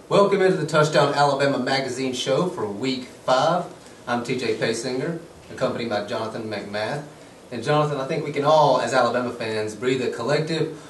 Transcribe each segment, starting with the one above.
Welcome into the Touchdown Alabama Magazine show for week 5. I'm TJ Paysinger, accompanied by Jonathan McMath. And Jonathan, I think we can all, as Alabama fans, breathe a collective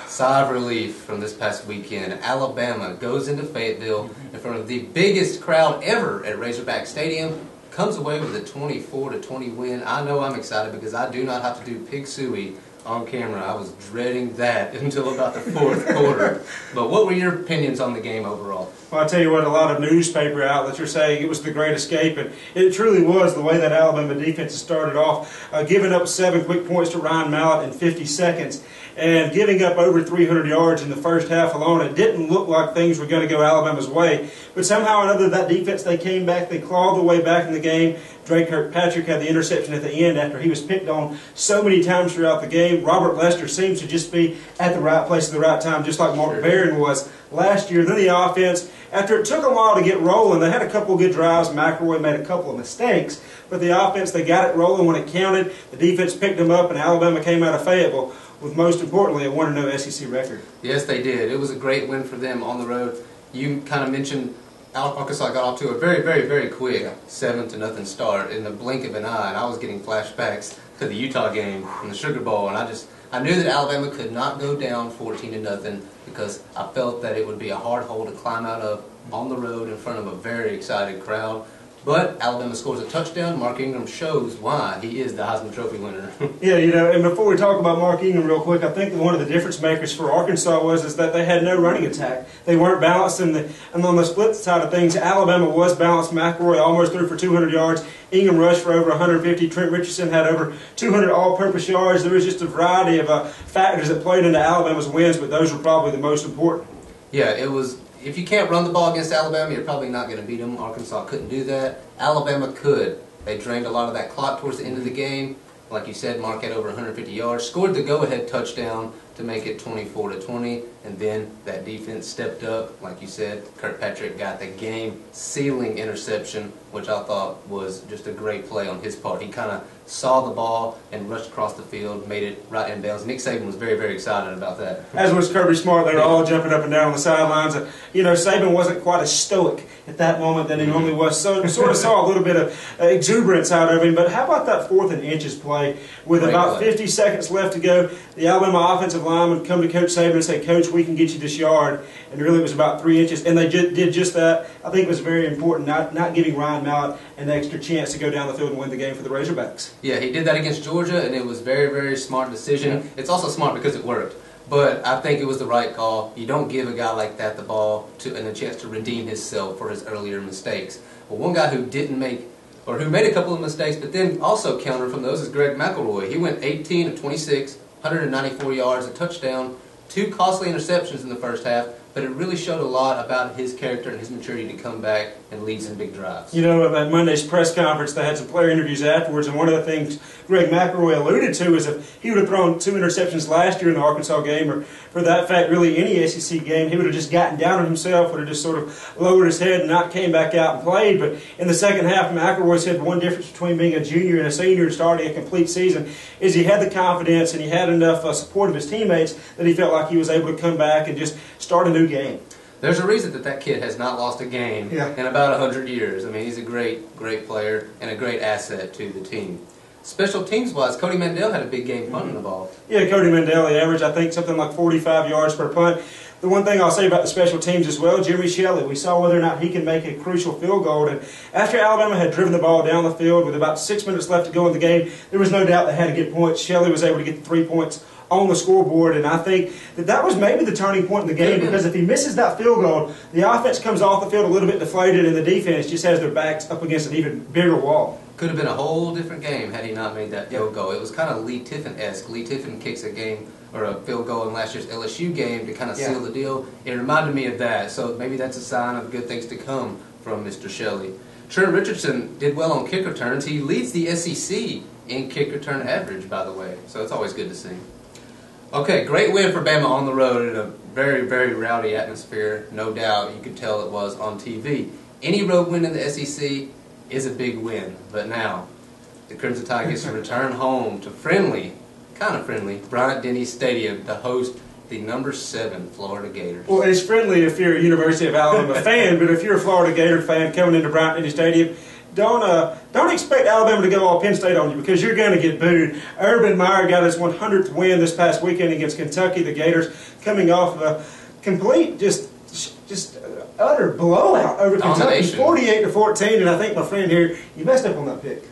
sigh of relief from this past weekend. Alabama goes into Fayetteville in front of the biggest crowd ever at Razorback Stadium, comes away with a 24-20 win. I know I'm excited because I do not have to do pig suey on camera. I was dreading that until about the fourth quarter. But what were your opinions on the game overall? Well, I'll tell you what, a lot of newspaper outlets are saying it was the great escape, and it truly was the way that Alabama defense started off, giving up 7 quick points to Ryan Mallett in 50 seconds, and giving up over 300 yards in the first half alone. It didn't look like things were going to go Alabama's way, but somehow or another that defense, they came back, they clawed their way back in the game. Drake Kirkpatrick had the interception at the end after he was picked on so many times throughout the game. Robert Lester seems to just be at the right place at the right time, just like Mark Barron was last year. Then the offense, after it took a while to get rolling, they had a couple of good drives. Mcelroy made a couple of mistakes, but the offense, they got it rolling when it counted. The defense picked them up, and Alabama came out of Fayetteville with, most importantly, a 1-0 SEC record. Yes, they did. It was a great win for them on the road. You kind of mentioned Arkansas got off to a very quick 7-0 start in the blink of an eye, and I was getting flashbacks to the Utah game in the Sugar Bowl, and I knew that Alabama could not go down 14-0 because I felt that it would be a hard hole to climb out of on the road in front of a very excited crowd. But Alabama scores a touchdown. Mark Ingram shows why he is the Heisman Trophy winner. Yeah, and before we talk about Mark Ingram real quick, I think one of the difference makers for Arkansas was that they had no running attack. They weren't balanced, and on the split side of things, Alabama was balanced. Mcelroy almost threw for 200 yards. Ingram rushed for over 150. Trent Richardson had over 200 all-purpose yards. There was just a variety of factors that played into Alabama's wins, but those were probably the most important. Yeah, it was. If you can't run the ball against Alabama, you're probably not going to beat them. Arkansas couldn't do that. Alabama could. They drained a lot of that clock towards the end of the game. Like you said, Mark had over 150 yards, scored the go-ahead touchdown to make it 24-20, and then that defense stepped up. Like you said, Kirkpatrick got the game-sealing interception, which I thought was just a great play on his part. He kind of saw the ball and rushed across the field, made it right in bounds. Nick Saban was very excited about that. As was Kirby Smart. They were all jumping up and down on the sidelines. Saban wasn't quite as stoic at that moment than he normally was. So sort of saw a little bit of exuberance out of him. But how about that 4th and inches play with about 50 seconds left to go? The Alabama offensive lineman come to Coach Saban and say, "Coach, we can get you this yard." And really it was about 3 inches. And they did just that. I think it was very important, not giving Ryan Mallett an extra chance to go down the field and win the game for the Razorbacks. Yeah, he did that against Georgia, and it was very smart decision. Yeah. It's also smart because it worked. But I think it was the right call. You don't give a guy like that the ball and a chance to redeem himself for his earlier mistakes. But one guy who who made a couple of mistakes, but then also countered from those is Greg Mcelroy. He went 18 of 26, 194 yards, a touchdown, 2 costly interceptions in the first half. But it really showed a lot about his character and his maturity to come back and lead some big drives. At Monday's press conference, they had some player interviews afterwards, and one of the things Greg Mcelroy alluded to is if he would have thrown 2 interceptions last year in the Arkansas game, or for that fact, really any SEC game, he would have just gotten down on himself, would have just sort of lowered his head and not came back out and played. But in the second half, Mcelroy said one difference between being a junior and a senior and starting a complete season is he had the confidence and he had enough support of his teammates that he felt like he was able to come back and just start a new game. There's a reason that kid has not lost a game in about 100 years. I mean, he's a great player and a great asset to the team. Special teams-wise, Cody Mandel had a big game punting the ball. Yeah, Cody Mandel, he averaged, I think, something like 45 yards per punt. The one thing I'll say about the special teams as well, Jimmy Shelley, we saw whether or not he can make a crucial field goal. And after Alabama had driven the ball down the field with about 6 minutes left to go in the game, there was no doubt they had to get points. Shelley was able to get the 3 points on the scoreboard, and I think that was maybe the turning point in the game, because if he misses that field goal, the offense comes off the field a little bit deflated, and the defense just has their backs up against an even bigger wall. Could have been a whole different game had he not made that field goal. It was kind of Lee Tiffin-esque. Lee Tiffin kicks a field goal in last year's LSU game to kind of seal the deal. It reminded me of that, so maybe that's a sign of good things to come from Mr. Shelley. Trent Richardson did well on kick returns. He leads the SEC in kick return average, by the way, so it's always good to see. Okay, great win for Bama on the road in a very rowdy atmosphere. No doubt, you could tell it was on TV. Any road win in the SEC is a big win, but now the Crimson Tide gets to return home to kind of friendly, Bryant-Denny Stadium to host the number 7 Florida Gators. Well, it's friendly if you're a University of Alabama fan, but if you're a Florida Gator fan coming into Bryant Denny Stadium, don't expect Alabama to go all Penn State on you because you're going to get booed. Urban Meyer got his 100th win this past weekend against Kentucky. The Gators coming off of a complete, just utter blowout over Kentucky, 48-14. And I think my friend here, you messed up on that pick.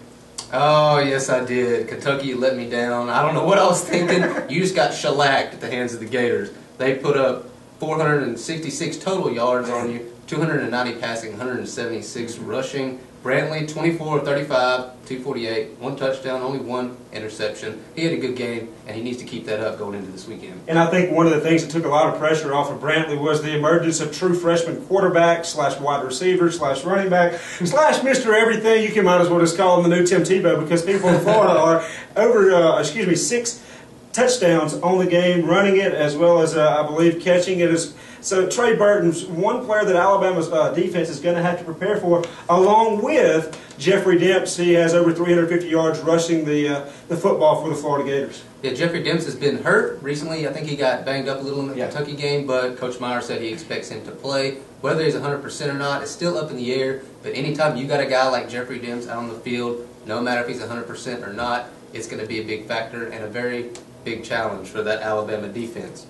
Oh, yes, I did. Kentucky let me down. I don't know what I was thinking. You just got shellacked at the hands of the Gators. They put up 466 total yards on you, 290 passing, 176 rushing. Brantley, 24 of 35, 248, 1 touchdown, only 1 interception. He had a good game, and he needs to keep that up going into this weekend. And I think one of the things that took a lot of pressure off of Brantley was the emergence of true freshman quarterback / wide receiver / running back / Mr. Everything. You can might as well just call him the new Tim Tebow because people in Florida are over 6 touchdowns on the game, running it as well as I believe catching it. So Trey Burton's one player that Alabama's defense is going to have to prepare for, along with Jeffrey Demps. He has over 350 yards rushing the football for the Florida Gators. Yeah, Jeffrey Demps has been hurt recently. I think he got banged up a little in the Kentucky game, but Coach Meyer said he expects him to play. Whether he's 100% or not is still up in the air, but anytime you got a guy like Jeffrey Demps out on the field, no matter if he's 100% or not, it's going to be a big factor and a very big challenge for that Alabama defense.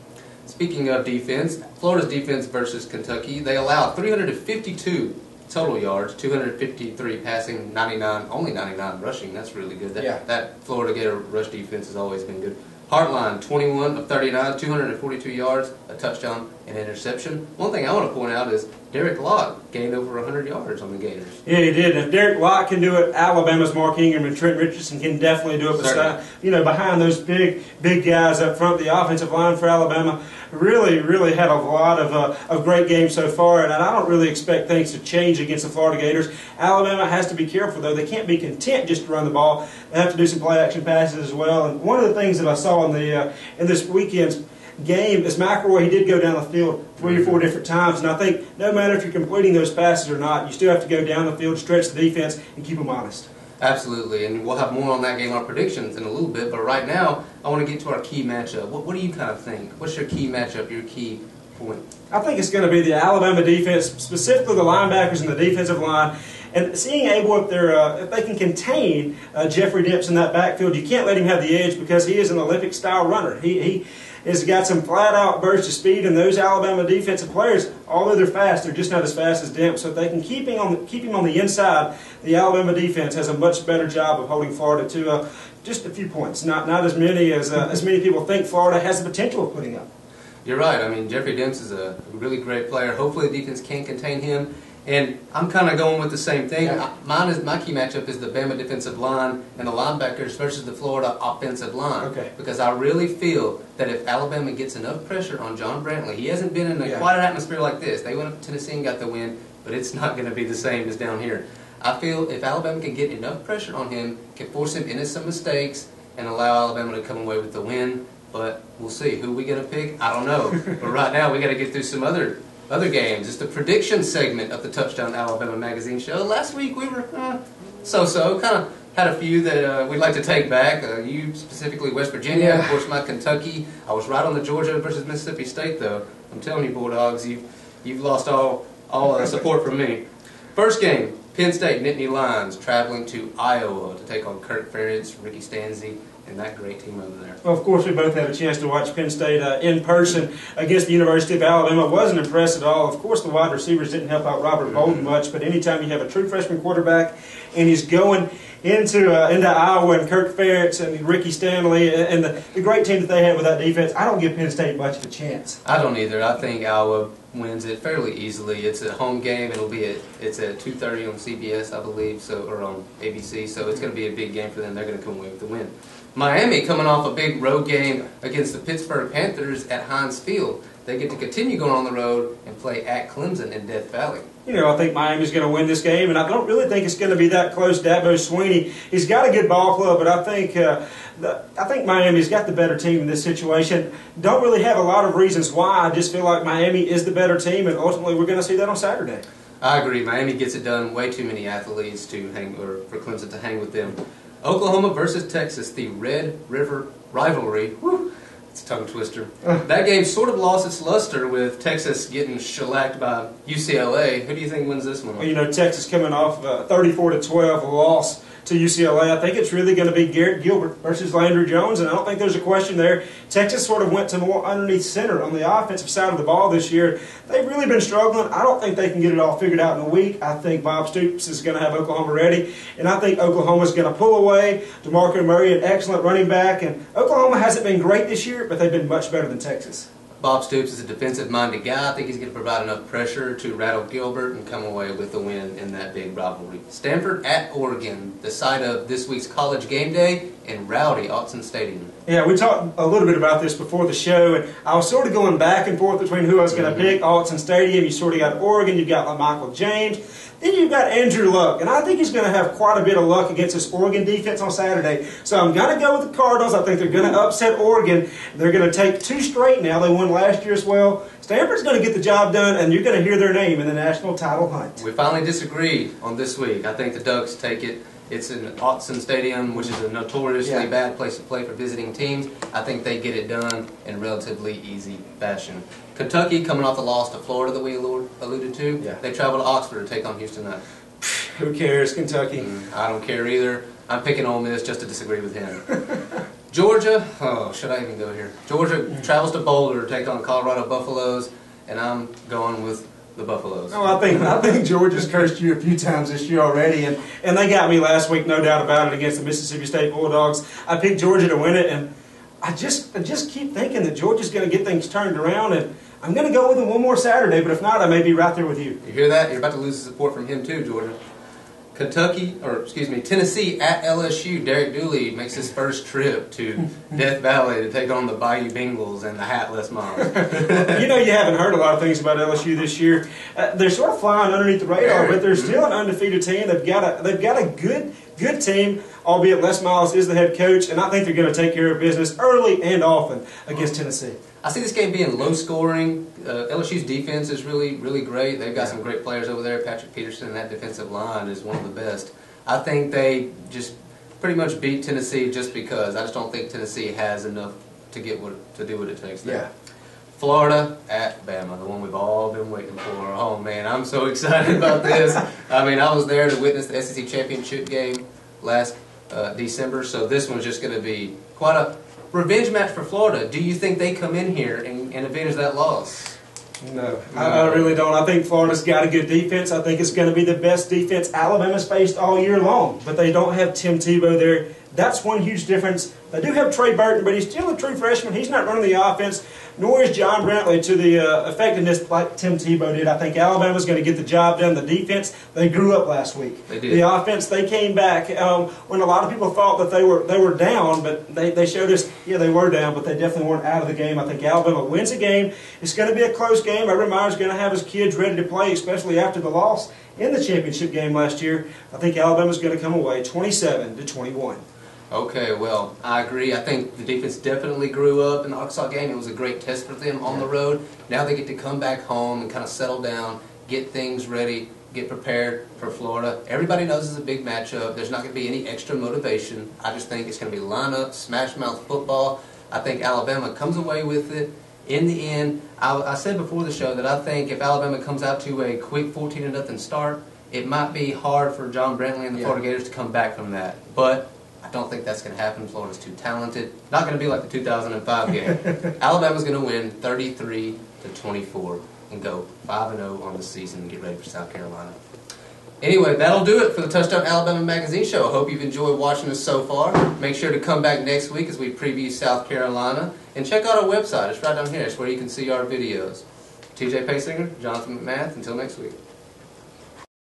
Speaking of defense, Florida's defense versus Kentucky, they allow 352 total yards, 253 passing, 99, only 99 rushing. That's really good. That Florida Gator rush defense has always been good. Heartline, 21 of 39, 242 yards, a touchdown, and interception. One thing I want to point out is Derek Locke gained over 100 yards on the Gators. Yeah, he did. If Derek Locke can do it, Alabama's Mark Ingram and Trent Richardson can definitely do it. Behind those big guys up front, the offensive line for Alabama really had a lot of great games so far, and I don't really expect things to change against the Florida Gators. Alabama has to be careful, though. They can't be content just to run the ball. They have to do some play-action passes as well. And one of the things that I saw in this weekend's game is Mcelroy. He did go down the field 3 or 4 different times, and I think no matter if you're completing those passes or not, you still have to go down the field, stretch the defense, and keep them honest. Absolutely, and we'll have more on that game, our predictions, in a little bit. But right now, I want to get to our key matchup. What do you kind of think? What's your key matchup, your key point? I think it's going to be the Alabama defense, specifically the linebackers and the defensive line. And seeing able, if they can contain Jeffrey Demps in that backfield, you can't let him have the edge because he is an Olympic-style runner. He has got some flat-out bursts of speed, and those Alabama defensive players, although they're fast, they're just not as fast as Demps. So if they can keep him on the inside, the Alabama defense has a much better job of holding Florida to just a few points, not as many as many people think Florida has the potential of putting up. You're right. I mean, Jeffrey Demps is a really great player. Hopefully the defense can contain him. And I'm kind of going with the same thing. Yeah. My key matchup is the Bama defensive line and the linebackers versus the Florida offensive line. Okay. Because I really feel that if Alabama gets enough pressure on John Brantley, he hasn't been in quite an atmosphere like this. They went up to Tennessee and got the win, but it's not going to be the same as down here. I feel if Alabama can get enough pressure on him, can force him into some mistakes, and allow Alabama to come away with the win. But we'll see. Who we going to pick? I don't know. But right now, we got to get through some other games. It's the prediction segment of the Touchdown Alabama magazine show. Last week we were so-so, kind of had a few that we'd like to take back. You specifically West Virginia, of course my Kentucky. I was right on the Georgia versus Mississippi State though. I'm telling you Bulldogs, you've lost all support from me. First game, Penn State Nittany Lions traveling to Iowa to take on Kirk Ferentz, Ricky Stanzi, and that great team over there. Well, of course, we both had a chance to watch Penn State in person against the University of Alabama. Wasn't impressed at all. Of course, the wide receivers didn't help out Robert Bolden much, but anytime you have a true freshman quarterback and he's going into Iowa and Kirk Ferentz and Ricky Stanley and the great team that they have with that defense, I don't give Penn State much of a chance. I don't either. I think Iowa wins it fairly easily. It's a home game. It's at 2:30 on CBS, I believe, or on ABC. So it's going to be a big game for them. They're going to come away with the win. Miami coming off a big road game against the Pittsburgh Panthers at Heinz Field. They get to continue going on the road and play at Clemson in Death Valley. I think Miami's going to win this game, and I don't really think it's going to be that close. Dabo Swinney, he's got a good ball club, but I think Miami's got the better team in this situation. Don't really have a lot of reasons why. I just feel like Miami is the better team, and ultimately we're going to see that on Saturday. I agree. Miami gets it done. Way too many athletes for Clemson to hang with them. Oklahoma versus Texas, the Red River rivalry. Woo. It's a tongue twister. That game sort of lost its luster with Texas getting shellacked by UCLA. Who do you think wins this one? Well, you know, Texas coming off a 34-12 loss to UCLA. I think it's really going to be Garrett Gilbert versus Landry Jones, and I don't think there's a question there. Texas sort of went to more underneath center on the offensive side of the ball this year. They've really been struggling. I don't think they can get it all figured out in a week. I think Bob Stoops is going to have Oklahoma ready, and I think Oklahoma's going to pull away. DeMarco Murray, an excellent running back, and Oklahoma hasn't been great this year, but they've been much better than Texas. Bob Stoops is a defensive-minded guy. I think he's going to provide enough pressure to rattle Gilbert and come away with the win in that big rivalry. Stanford at Oregon, the site of this week's college game day in rowdy Autzen Stadium. Yeah, we talked a little bit about this before the show, and I was sort of going back and forth between who I was going to pick. Autzen Stadium, you sort of got Oregon, you've got Michael James, then you've got Andrew Luck, and I think he's going to have quite a bit of luck against this Oregon defense on Saturday. So I'm going to go with the Cardinals. I think they're going to upset Oregon. They're going to take 2 straight now. They won last year as well. Stanford's going to get the job done, and you're going to hear their name in the national title hunt. We finally disagreed on this week. I think the Ducks take it. It's in Autzen Stadium, which is a notoriously bad place to play for visiting teams. I think they get it done in relatively easy fashion. Kentucky, coming off the loss to Florida that we alluded to, they travel to Oxford to take on Houston Nutt. Who cares, Kentucky? I don't care either. I'm picking Ole Miss just to disagree with him. Georgia, should I even go here? Georgia travels to Boulder to take on Colorado Buffaloes, and I'm going with the Buffaloes. Oh, I think Georgia's cursed you a few times this year already, and they got me last week, no doubt about it, against the Mississippi State Bulldogs. I picked Georgia to win it, and I just keep thinking that Georgia's going to get things turned around, and I'm going to go with them one more Saturday, but if not, I may be right there with you. You hear that? You're about to lose the support from him too, Georgia. Tennessee at LSU. Derek Dooley makes his first trip to Death Valley to take on the Bayou Bengals and the Hatless Moms. You know, you haven't heard a lot of things about LSU this year. They're sort of flying underneath the radar, but they're still an undefeated team. They've got a good team, albeit Les Miles is the head coach, and I think they're going to take care of business early and often against Tennessee. I see this game being low scoring. LSU's defense is really, really great. They've got some great players over there. Patrick Peterson and that defensive line is one of the best. I think they just pretty much beat Tennessee just because. I just don't think Tennessee has enough to do what it takes there. Yeah. Florida at Bama, the one we've all been waiting for. Oh man, I'm so excited about this. I mean, I was there to witness the SEC championship game last December, so this one's just going to be quite a revenge match for Florida. Do you think they come in here and avenge that loss? No, I really don't. I think Florida's got a good defense. I think it's going to be the best defense Alabama's faced all year long. But they don't have Tim Tebow there. That's one huge difference. They do have Trey Burton, but he's still a true freshman. He's not running the offense, nor is John Brantley to the effectiveness like Tim Tebow did. I think Alabama's going to get the job done. The defense, they grew up last week. They did. The offense, they came back when a lot of people thought that they were down, but they showed us, they were down, but they definitely weren't out of the game. I think Alabama wins the game. It's going to be a close game. Urban Meyer's going to have his kids ready to play, especially after the loss in the championship game last year. I think Alabama's going to come away 27-21. Okay, well, I agree. I think the defense definitely grew up in the Arkansas game. It was a great test for them on the road. Now they get to come back home and kind of settle down, get things ready, get prepared for Florida. Everybody knows it's a big matchup. There's not going to be any extra motivation. I just think it's going to be line-up, smash-mouth football. I think Alabama comes away with it. In the end, I said before the show that I think if Alabama comes out to a quick 14-0 start, it might be hard for John Brantley and the Florida Gators to come back from that. But I don't think that's going to happen. Florida's too talented. Not going to be like the 2005 game. Alabama's going to win 33-24 and go 5-0 on the season and get ready for South Carolina. Anyway, that'll do it for the Touchdown Alabama Magazine Show. I hope you've enjoyed watching us so far. Make sure to come back next week as we preview South Carolina. And check out our website. It's right down here. It's where you can see our videos. TJ Paysinger, Jonathan McMath. Until next week.